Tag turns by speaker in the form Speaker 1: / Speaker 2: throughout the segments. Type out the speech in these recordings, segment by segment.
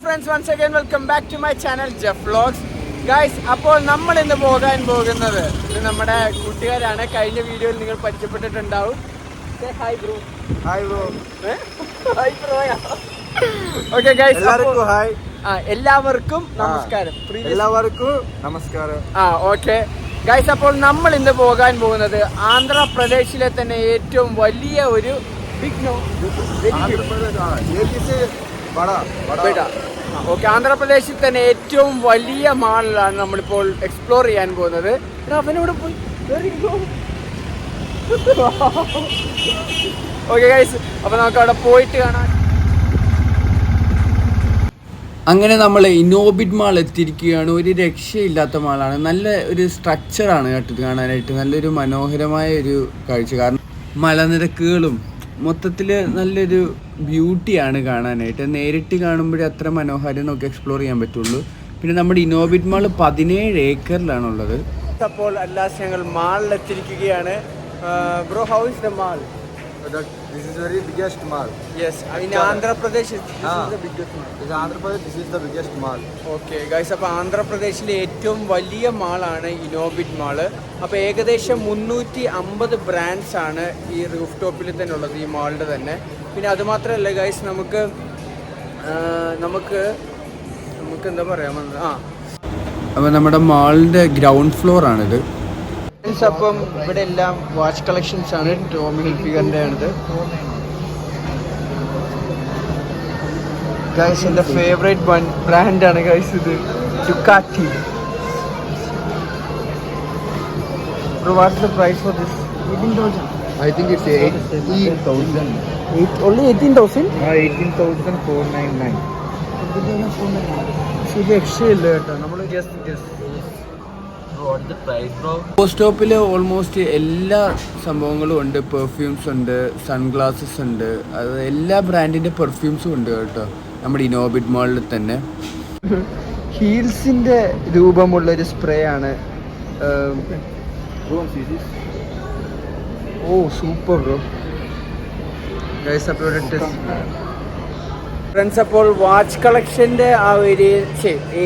Speaker 1: friends, once again welcome back to my channel Jeff Vlogs. Guys, അപ്പോൾ നമ്മൾ ഇന്ന് പോകാൻ പോകുന്നത് ഇത് നമ്മുടെ കൂട്ടുകാരാണ്. കഴിഞ്ഞ വീഡിയോയിൽ നിങ്ങൾ പരിചയപ്പെട്ടിട്ടുണ്ടാവും. Hi bro.
Speaker 2: Hi bro.
Speaker 1: Hi bro. Okay guys,
Speaker 2: എല്ലാവർക്കും ഹായ്.
Speaker 1: എല്ലാവർക്കും നമസ്കാരം.
Speaker 2: എല്ലാവർക്കും നമസ്കാരം.
Speaker 1: ഓക്കെ ഗൈസ്, അപ്പോൾ നമ്മൾ ഇന്ന് പോകാൻ പോകുന്നത് ആന്ധ്രാപ്രദേശിലെ തന്നെ ഏറ്റവും വലിയ ഒരു ആന്ധ്രാപ്രദേശിൽ തന്നെ ഏറ്റവും വലിയ മാളിലാണ് നമ്മളിപ്പോൾ എക്സ്പ്ലോർ ചെയ്യാൻ പോകുന്നത്. അവനോട് പോയി ഓക്കെ ഗൈസ്, അപ്പൊ നമുക്ക് അവിടെ പോയിട്ട് കാണാം. അങ്ങനെ നമ്മൾ ഇന്നോബിറ്റ് മാൾ എത്തിയിരിക്കുകയാണ്. ഒരു രക്ഷയില്ലാത്ത മാളാണ്. നല്ല ഒരു സ്ട്രക്ചറാണ് കേട്ടോ കാണാനായിട്ട്. നല്ലൊരു മനോഹരമായ ഒരു കാഴ്ച. കാരണം മലനിരക്കുകളും മൊത്തത്തിൽ നല്ലൊരു ബ്യൂട്ടിയാണ് കാണാനായിട്ട്. നേരിട്ട് കാണുമ്പോഴേ അത്ര മനോഹരം നമുക്ക് എക്സ്പ്ലോർ ചെയ്യാൻ പറ്റുള്ളൂ. പിന്നെ നമ്മുടെ ഇന്നോബിറ്റ് മാൾ 17 ഏക്കറിലാണുള്ളത്. അപ്പോൾ അല്ലാസ് ഞങ്ങൾ മാളിൽ എത്തിയിരിക്കുകയാണ്. Bro, how is the mall?
Speaker 2: This is very biggest mall.
Speaker 1: Yes, in Andhra Pradesh this is the biggest mall.
Speaker 2: In Andhra Pradesh this is the biggest mall.
Speaker 1: Okay guys, അപ്പോൾ ആന്ധ്രാപ്രദേശിലെ ഏറ്റവും വലിയ മാളാണ് ഇന്നോബിറ്റ് മാള്. അപ്പോൾ ഏകദേശം 350 ബ്രാൻഡ്സ് ആണ് ഈ roof ടോപ്പിൽ തന്നെ ഉള്ളത്, ഈ മാളിൻ്റെ തന്നെ. പിന്നെ അതുമാത്രമല്ല ഗൈസ്, നമുക്ക് എന്താ പറയാ, അപ്പോൾ നമ്മുടെ മാളിൻ്റെ ഗ്രൗണ്ട് ഫ്ലോർ ആണിത്. അപ്പം ഇവിടെ എല്ലാം വാച്ച് കളക്ഷൻസ് ആണ്. ടോമി ഹിൽഫിഗറിൻ്റെ ആണിത്. ഗൈസ്, എൻ്റെ ഫേവറേറ്റ് ബ്രാൻഡാണ് ഗൈസ് ഇത്, Ducati. What's the price for this? 18,000.
Speaker 2: I think it's 18,000.
Speaker 1: Only 18,000?
Speaker 2: 18,499.
Speaker 1: ഇത് രക്ഷയില്ല കേട്ടോ. നമ്മൾ ബസ് സ്റ്റോപ്പിൽ ഓൾമോസ്റ്റ് എല്ലാ സംഭവങ്ങളും ഉണ്ട്. പെർഫ്യൂംസ് ഉണ്ട്, സൺഗ്ലാസസ് ഉണ്ട്, അത് എല്ലാ ബ്രാൻഡിൻ്റെ പെർഫ്യൂംസും ഉണ്ട് കേട്ടോ നമ്മുടെ ഇന്നോബിറ്റ് മാളിൽ തന്നെ. ഹീൽസിൻ്റെ രൂപമുള്ളൊരു സ്പ്രേ ആണ്. ഓ സൂപ്പർ ബ്രോ. ഗൈസ്, അപ്പോൾ ഫ്രണ്ട്സ്, അപ്പോൾ വാച്ച് കളക്ഷൻ്റെ ആ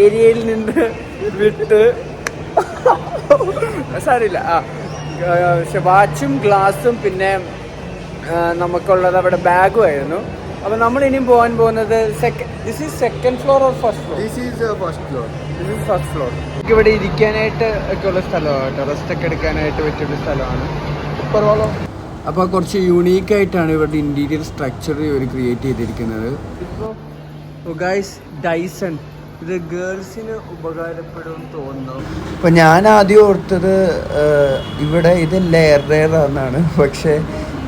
Speaker 1: ഏരിയയിൽ നിന്ന് വിട്ട് സാരില്ല, പക്ഷെ വാച്ചും ഗ്ലാസും പിന്നെ നമുക്കുള്ളത് അവിടെ ബാഗും ആയിരുന്നു. അപ്പോൾ നമ്മൾ ഇനിയും പോകാൻ പോകുന്നത് this is second floor or first floor?
Speaker 2: This is first floor.
Speaker 1: This is first floor. നമുക്ക് ഇവിടെ ഇരിക്കാനായിട്ട് ഒക്കെ ഉള്ള സ്ഥലമാണ് കേട്ടോ. റെസ്റ്റ് ഒക്കെ എടുക്കാനായിട്ട് പറ്റിയുള്ള സ്ഥലമാണ്. സൂപ്പറോളോ. അപ്പോൾ കുറച്ച് യൂണീക്കായിട്ടാണ് ഇവരുടെ ഇൻറ്റീരിയർ സ്ട്രക്ചർ ഇവർ ക്രിയേറ്റ് ചെയ്തിരിക്കുന്നത്. ഗൈസ്, ഡൈസൺ ഇത് ഗേൾസിന് ഉപകാരപ്പെടുമെന്ന് തോന്നുന്നു. അപ്പോൾ ഞാൻ ആദ്യം ഓർത്തത് ഇവിടെ ഇതെല്ലാം എയർ റെയർ ആണെന്നാണ്. പക്ഷേ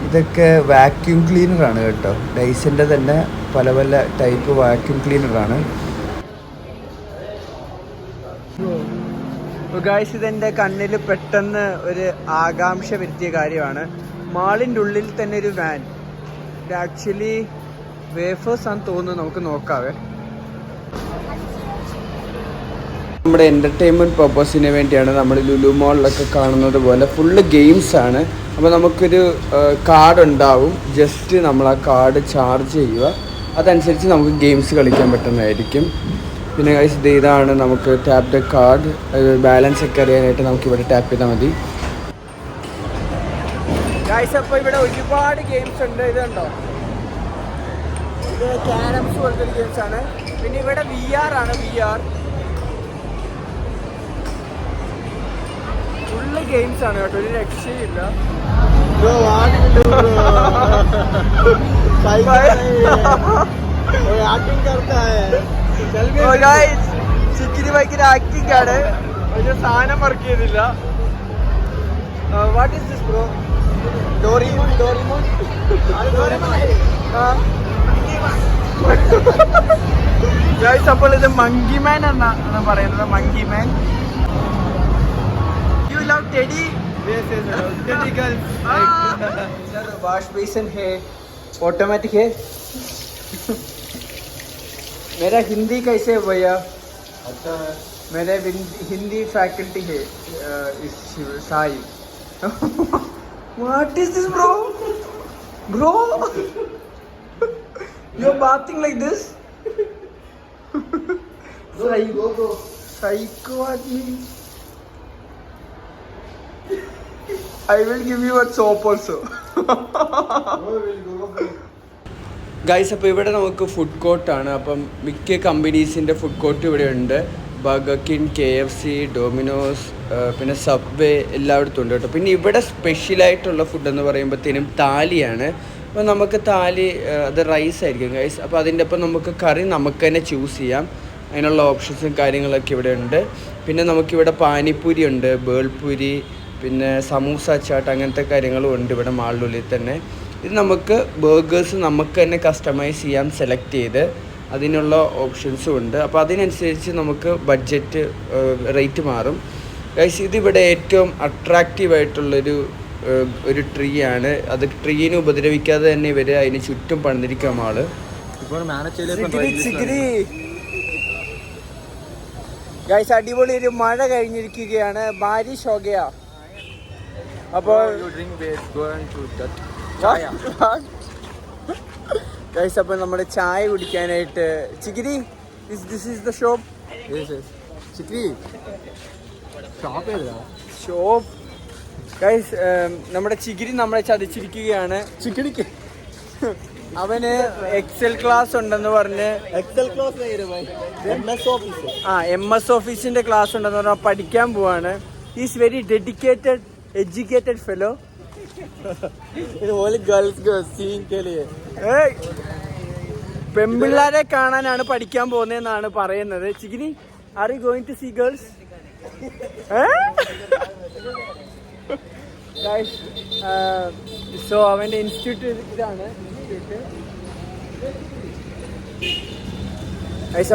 Speaker 1: ഇതൊക്കെ വാക്യൂം ക്ലീനറാണ് കേട്ടോ. ഡൈസൻ്റെ തന്നെ പല പല ടൈപ്പ് വാക്യൂം ക്ലീനറാണ്. ഗായ്സ്, ഇതെൻ്റെ കണ്ണിൽ പെട്ടെന്ന് ഒരു ആകാംക്ഷ വരുത്തിയ കാര്യമാണ്. മാളിൻ്റെ ഉള്ളിൽ തന്നെ ഒരു വാൻ. ഇത് ആക്ച്വലി വേഫേഴ്സ് ആണെന്ന് തോന്നുന്നു. നമുക്ക് നോക്കാവേ. നമ്മുടെ എൻ്റർടൈൻമെൻറ്റ് പർപ്പസിന് വേണ്ടിയാണ് നമ്മൾ ലുലു മാളിലൊക്കെ കാണുന്നത് പോലെ ഫുള്ള് ഗെയിംസ് ആണ്. അപ്പോൾ നമുക്കൊരു കാർഡ് ഉണ്ടാവും. ജസ്റ്റ് നമ്മൾ ആ കാർഡ് ചാർജ് ചെയ്യുക, അതനുസരിച്ച് നമുക്ക് ഗെയിംസ് കളിക്കാൻ പറ്റുന്നതായിരിക്കും. പിന്നെ ഇതാണ് നമുക്ക് ടാപ്പ് ദ കാർഡ്. ബാലൻസ് ഒക്കെ അറിയാനായിട്ട് നമുക്കിവിടെ ടാപ്പ് ചെയ്താൽ മതി. ഗൈസ്, അപ്പോൾ ഇവിടെ ഒരുപാട് ഗെയിംസ് ഉണ്ട്. ഇതുണ്ടോ, ഇത് ക്യാരംസ് പോലത്തെ ഒരു ഗെയിംസ് ആണ്. പിന്നെ ഇവിടെ VR ആണ്. VR ഫുള്ള് ഗെയിംസ് ആണ് കേട്ടോ, ഒരു രക്ഷയില്ല. ചിക്കിരി ഭയങ്കര ആക്ടിങ് ആണ്. ഒരു സാധനം വർക്ക് ചെയ്തില്ല. What is this bro? Doraemon. Guys, അപ്പോൾ ഇത് മങ്കിമാൻ എന്നാണ് പറയുന്നത്. മങ്കിമാൻ. You love Teddy?
Speaker 2: Yes, Teddy girls.
Speaker 1: Sir, wash basin है, automatic है. मेरा हिंदी कैसे है भैया?
Speaker 2: अच्छा है.
Speaker 1: मेरे हिंदी फैकल्टी है Sai. What is this bro? Bro, you're bathing like this? Psycho Admin. I will give you a soap also. Guys, അപ്പോൾ ഇവിടെ നമുക്ക് ഫുഡ് കോർട്ടാണ്. അപ്പം മിക്ക കമ്പനീസിൻ്റെ ഫുഡ് കോർട്ട് ഇവിടെ ഉണ്ട്. ബർഗർ കിങ്, KFC, ഡൊമിനോസ്, പിന്നെ സബ്വേ എല്ലായിടത്തും ഉണ്ട് കേട്ടോ. പിന്നെ ഇവിടെ സ്പെഷ്യലായിട്ടുള്ള ഫുഡ് എന്ന് പറയുമ്പോഴത്തേനും താലിയാണ്. അപ്പോൾ നമുക്ക് താലി അത് റൈസ് ആയിരിക്കും ഗൈസ്. അപ്പോൾ അതിൻ്റെ ഒപ്പം നമുക്ക് കറി നമുക്ക് തന്നെ ചൂസ് ചെയ്യാം. അതിനുള്ള ഓപ്ഷൻസും കാര്യങ്ങളൊക്കെ ഇവിടെ ഉണ്ട്. പിന്നെ നമുക്കിവിടെ പാനിപ്പൂരി ഉണ്ട്, ബേൾപൂരി, പിന്നെ സമൂസ ചാട്ട്, അങ്ങനത്തെ കാര്യങ്ങളും ഉണ്ട് ഇവിടെ മാളിനുള്ളിൽ തന്നെ. ഇത് നമുക്ക് ബർഗേഴ്സ് നമുക്ക് തന്നെ കസ്റ്റമൈസ് ചെയ്യാം, സെലക്ട് ചെയ്ത്. അതിനുള്ള ഓപ്ഷൻസും ഉണ്ട്. അപ്പോൾ അതിനനുസരിച്ച് നമുക്ക് ബഡ്ജറ്റ് റേറ്റ് മാറും ഗൈസ്. ഇതിവിടെ ഏറ്റവും അട്രാക്റ്റീവായിട്ടുള്ളൊരു ട്രീ ആണ്. അത് ട്രീനെ ഉപദ്രവിക്കാതെ തന്നെ ഇവർ അതിന് ചുറ്റും പണിതിരിക്കുക മാള്. ഗൈസ്, അടിപൊളി ഒരു മഴ കഴിഞ്ഞിരിക്കുകയാണ്. ബാരിഷ് ഹോ ഗയാ. അപ്പോൾ ഗൈസ്, അപ്പോൾ നമ്മുടെ ചായ കുടിക്കാനായിട്ട് Chikkiri, this is the shop. Shop guys, നമ്മുടെ ചികിരി നമ്മളെ ചതിച്ചിരിക്കുകയാണ്. ചിക്കിരിക്ക് അവന് എക്സൽ ക്ലാസ് ഉണ്ടെന്ന് പറഞ്ഞ് MS ഓഫീസിന്റെ ക്ലാസ് ഉണ്ടെന്ന് പറഞ്ഞാൽ പഠിക്കാൻ പോവാണ്. Is very dedicated, educated fellow. പെൺപിള്ളാരെ കാണാനാണ് പഠിക്കാൻ പോകുന്നതെന്നാണ് പറയുന്നത്. Chikiri, are you going to see girls? So അവന്റെ ഇൻസ്റ്റിറ്റ്യൂട്ട് ഇതാണ്.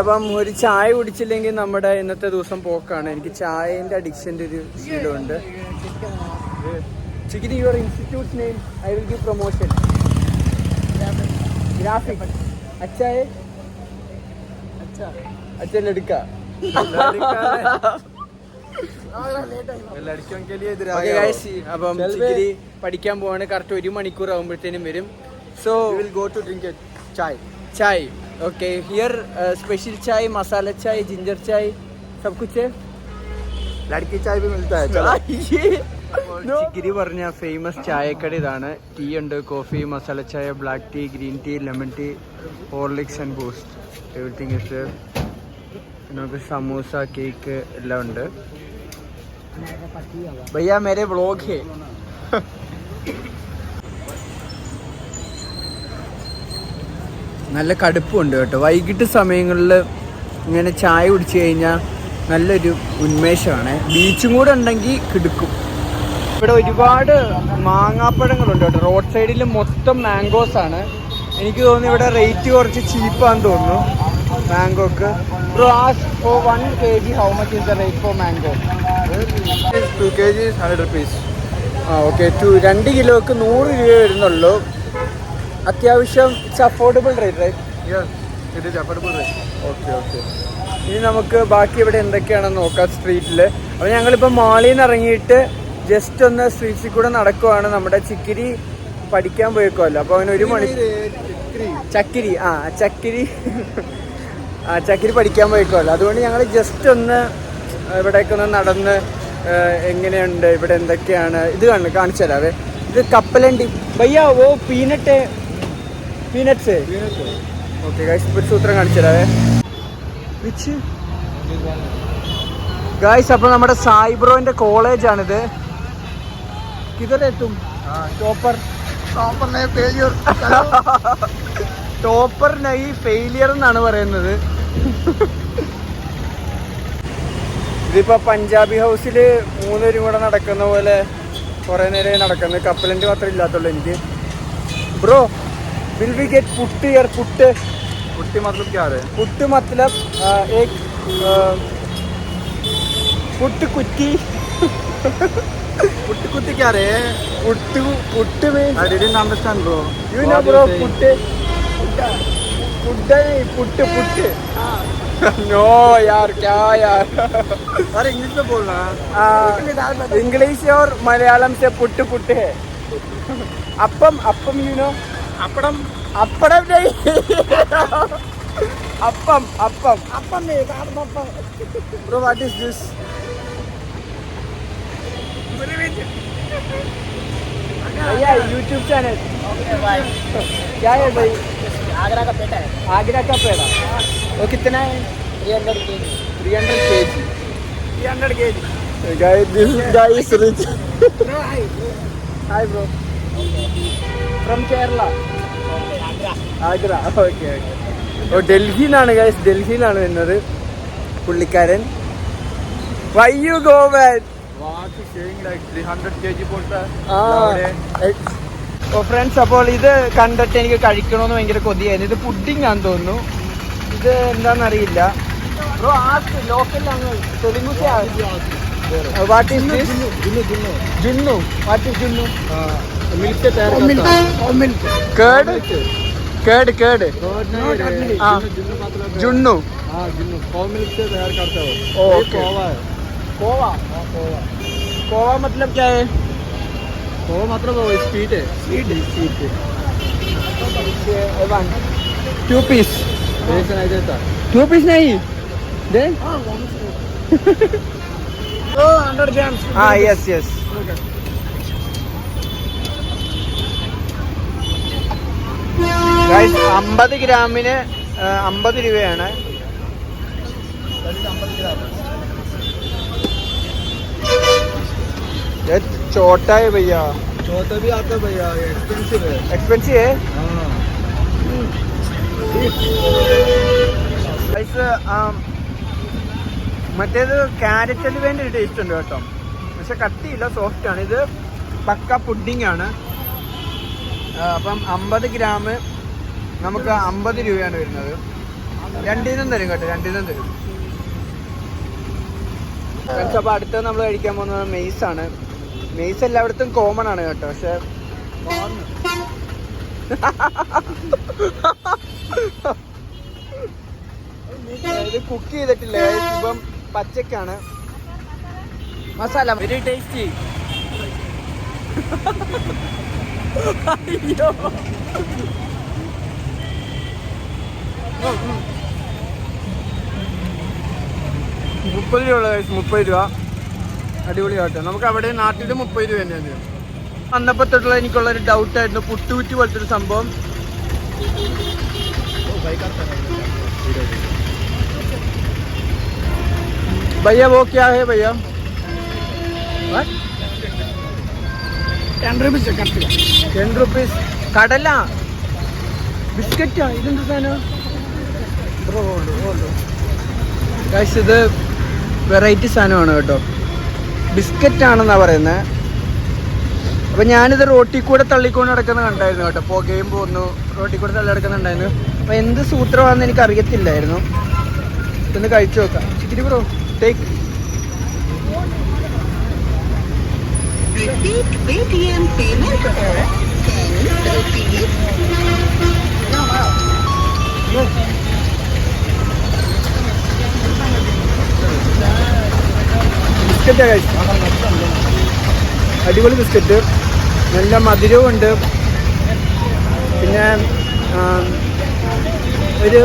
Speaker 1: അപ്പം ഒരു ചായ കുടിച്ചില്ലെങ്കിൽ നമ്മുടെ ഇന്നത്തെ ദിവസം പോക്കാണ്. എനിക്ക് ചായന്റെ അഡിക്ഷന്റെ ഒരു ശീലമുണ്ട്. Chikiri, your institute's name, I will give promotion. Graphic. अच्छा है? अच्छा लड़का.
Speaker 2: लड़कियों के लिए इधर
Speaker 1: Okay guys, അപ്പം ചിക്കിരി പഠിക്കാൻ പോവാണ്. കറക്റ്റ് 1 മണിക്കൂർ ആകുമ്പോഴത്തേനും വരും. So
Speaker 2: we will go to drink it chai. Okay, here
Speaker 1: special chai, masala chai, ginger chai, सब कुछ है.
Speaker 2: लड़की चाय भी मिलता है. चलो.
Speaker 1: ചിക്കിരി പറഞ്ഞ ഫേമസ് ചായക്കട ഇതാണ്. ടീ ഉണ്ട്, കോഫി, മസാല ചായ, black tea, green tea, lemon tea, Horlicks and Boost, everything is there. നമുക്ക് സമൂസ, കേക്ക് എല്ലാം ഉണ്ട്. ഭയ്യ മേരെ വ്ളോഗ് ഹേ. നല്ല കടുപ്പുണ്ട് കേട്ടോ. വൈകിട്ട് സമയങ്ങളിൽ ഇങ്ങനെ ചായ കുടിച്ചു കഴിഞ്ഞാൽ നല്ലൊരു ഉന്മേഷമാണ്. ബീച്ചും കൂടെ ഉണ്ടെങ്കിൽ കിടക്കും. ഇവിടെ ഒരുപാട് മാങ്ങാപ്പഴങ്ങളുണ്ട് കേട്ടോ. റോഡ് സൈഡിൽ മൊത്തം മാംഗോസ് ആണ്. എനിക്ക് തോന്നുന്നു ഇവിടെ റേറ്റ് കുറച്ച് ചീപ്പാന്ന് തോന്നുന്നു മാംഗോക്ക്. Bro, ask for 1 kg how much is the rate for mango?
Speaker 2: 2 kg 100 rupees.
Speaker 1: Okay, 2 കിലോക്ക് 100 രൂപ വരുന്നുള്ളൂ. അത്യാവശ്യം it's affordable rate, right?
Speaker 2: Yes, it is affordable rate.
Speaker 1: Okay. ഇനി നമുക്ക് ബാക്കി ഇവിടെ എന്തൊക്കെയാണെന്ന് നോക്കാം സ്ട്രീറ്റിൽ. അപ്പോൾ ഞങ്ങളിപ്പോൾ മാളിൽ നിന്ന് ഇറങ്ങിയിട്ട് ജസ്റ്റ് ഒന്ന് സ്ട്രീറ്റ്സിൽ കൂടെ നടക്കുവാണ്. നമ്മുടെ ചിക്കിരി പഠിക്കാൻ പോയേക്കുമല്ലോ. അപ്പോൾ അവന് 1 മണി ചക്കിരി പഠിക്കാൻ പോയേക്കുമല്ലോ. അതുകൊണ്ട് ഞങ്ങൾ ജസ്റ്റ് ഒന്ന് ഇവിടേക്ക് ഒന്ന് നടന്ന് എങ്ങനെയുണ്ട്, ഇവിടെ എന്തൊക്കെയാണ് ഇത് കാണിച്ചു തരാവേ. ഇത് കപ്പലണ്ടി ഭയ്യ, ഓ പീനട്ട്സ്. ഓക്കെ ഗൈസ്, ഒരു സൂത്രം കാണിച്ചു തരാവേ. ഗൈസ്, അപ്പോൾ നമ്മുടെ സായിബ്രോന്റെ കോളേജാണിത്. കിതറെത്തും ടോപ്പർ നൈ ഫെയിലിയർ എന്നാണ് പറയുന്നത്. ഇതിപ്പോ പഞ്ചാബി ഹൗസിൽ 3 പേരും കൂടെ നടക്കുന്ന പോലെ കുറെ നേരം നടക്കുന്നത്. കപ്പലണ്ടി മാത്രമേ ഇല്ലാത്തുള്ളൂ എനിക്ക്. Bro, will we get puttu here? Puttu
Speaker 2: मतलब क्या है?
Speaker 1: पुट्ट मतलब एक पुट्ट कुट्टी.
Speaker 2: पुट्ट कुट्टी क्या रे?
Speaker 1: पुट्ट में
Speaker 2: I didn't understand bro.
Speaker 1: You know bro, puttu नहीं, पुट्ट. नो यार, क्या यार.
Speaker 2: अरे इंग्लिश में बोलना.
Speaker 1: इंग्लिश और मलयालम से पुट्ट है. Appam, you know?
Speaker 2: अपड़म
Speaker 1: नहीं.
Speaker 2: Appam. Bro, what is this? भैया YouTube चैनल क्या है भाई?
Speaker 3: आगरा का पेटा है,
Speaker 2: आगरा का पेड़ा वो कितना है?
Speaker 3: 300 kg।
Speaker 2: 300 kg 300 kg guys, this guy is rich. Hi bro, from Kerala. Agra. Okay ഓ ഡൽഹിയിലാണ് ഗൈസ്, ഡൽഹിയിലാണ് വരുന്നത് പുള്ളിക്കാരൻ. Why you go ban? ഓ ഫ്രണ്ട്സ്, അപ്പോൾ ഇത് കണ്ടിട്ട് എനിക്ക് കഴിക്കണമെന്ന് ഭയങ്കര കൊതിയായിരുന്നു. ഇത് പുഡിംഗ് ആണെന്ന് തോന്നുന്നു. ഇത് എന്താണെന്നറിയില്ല. Bro ask local language Telugu से what is this? Junnu. What is Junnu?
Speaker 1: Milk से तैयार करता है।
Speaker 2: कर्ड कर्ड हाँ जुन्नू.
Speaker 1: हाँ जुन्नू कौ मिल्क से तैयार करता है वो।
Speaker 2: ओके.
Speaker 1: कोवा है।
Speaker 2: कोवा. कोवा मतलब क्या है?
Speaker 1: कोवा मतलब वो स्वीट है। स्वीट है।
Speaker 2: 2 पीस.
Speaker 1: ऐसा नहीं देता।
Speaker 2: 2 पीस नहीं दे. 100 grams. हाँ yes. ഗൈസ് 50 ഗ്രാമിന് 50 രൂപയാണ്. ये छोटा है भैया.
Speaker 1: छोटा भी आता है भैया, एक्सपेंसिव है।
Speaker 2: एक्सपेंसिव है.
Speaker 1: हाँ
Speaker 2: ഗൈസ് മറ്റേത് ക്യാരറ്റിന് വേണ്ടി ടേസ്റ്റ് ഉണ്ട് കേട്ടോ, പക്ഷെ കട്ടിയില്ല, സോഫ്റ്റ് ആണ്. ഇത് പക്ക പുഡിംഗ് ആണ്. അപ്പം 50 ഗ്രാം നമുക്ക് 50 രൂപയാണ് വരുന്നത്. രണ്ടിനും തരും കേട്ടോ, രണ്ടിനും തരും. അപ്പോൾ അടുത്ത നമ്മൾ കഴിക്കാൻ പോകുന്നത് മെയ്സ് ആണ്. മെയ്സ് എല്ലായിടത്തും കോമൺ ആണ് കേട്ടോ, പക്ഷെ ഇത് കുക്ക് ചെയ്തിട്ടില്ല, ഇപ്പം പച്ചക്കാണ്. Masala very tasty. അയ്യോ 30 രൂപ ഉള്ള കഴിച്ചു. 30 രൂപ അടിപൊളിയാട്ടോ. നമുക്ക് അവിടെ നാട്ടിൽ 30 രൂപ തന്നെയാണ്. വന്നപ്പോൾ തൊട്ടുള്ള എനിക്കുള്ളൊരു ഡൗട്ടായിരുന്നു പുട്ടുകുറ്റി പോലത്തെ ഒരു സംഭവം. भैया वो क्या है भैया? 10 rupees. കടല ബിസ്ക്കറ്റാ. ഇതെന്ത് സാധനം? ഗൈസ് ഇത് വെറൈറ്റി സാധനമാണ് കേട്ടോ, ബിസ്ക്കറ്റ് ആണെന്നാ പറയുന്നത്. അപ്പം ഞാനിത് റോട്ടി കൂടെ തള്ളിക്കൊണ്ട് നടക്കുന്നത് കണ്ടായിരുന്നു കേട്ടോ, പുകയും പോന്നു റോട്ടി കൂടെ തള്ളി നടക്കുന്നുണ്ടായിരുന്നു. അപ്പം എന്ത് സൂത്രമാണെന്ന് എനിക്ക് അറിയത്തില്ലായിരുന്നു. ഇതൊന്ന് കഴിച്ചു നോക്കാം. Chikkari bro take.
Speaker 4: Paytm payment of 10 rupees.
Speaker 2: ബിസ്ക്കറ്റാ കഴിച്ചു. അടിപൊളി ബിസ്ക്കറ്റ്, നല്ല മധുരവും ഉണ്ട്. പിന്നെ ഒരു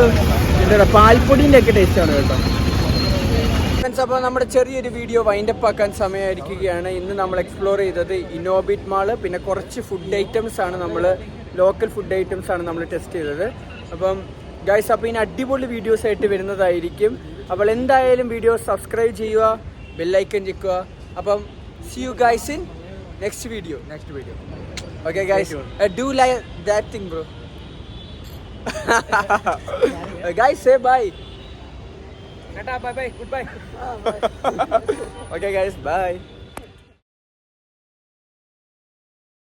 Speaker 2: എന്താ പറയുക, പാൽപ്പൊടിൻ്റെ ഒക്കെ ടേസ്റ്റാണ് കേട്ടോ. അപ്പോൾ നമ്മുടെ ചെറിയൊരു വീഡിയോ വൈൻഡപ്പ് ആക്കാൻ സമയമായിരിക്കുകയാണ്. ഇന്ന് നമ്മൾ എക്സ്പ്ലോർ ചെയ്തത് ഇന്നോബിറ്റ് മാള്, പിന്നെ കുറച്ച് ഫുഡ് ഐറ്റംസ് ആണ്, നമ്മൾ ലോക്കൽ ഫുഡ് ഐറ്റംസ് ആണ് നമ്മൾ ടെസ്റ്റ് ചെയ്തത്. അപ്പം ഗൈസ്, അപ്പോൾ ഇനി അടിപൊളി വീഡിയോസ് ആയിട്ട് വരുന്നതായിരിക്കും. അപ്പോൾ എന്തായാലും വീഡിയോ സബ്സ്ക്രൈബ് ചെയ്യുക, ബെല്ലൈക്കൻ ഞെക്കുക. അപ്പം see you guys in next video. Okay guys, do like that thing bro. Guys say bye. Tata, bye bye, goodbye. Okay guys, bye.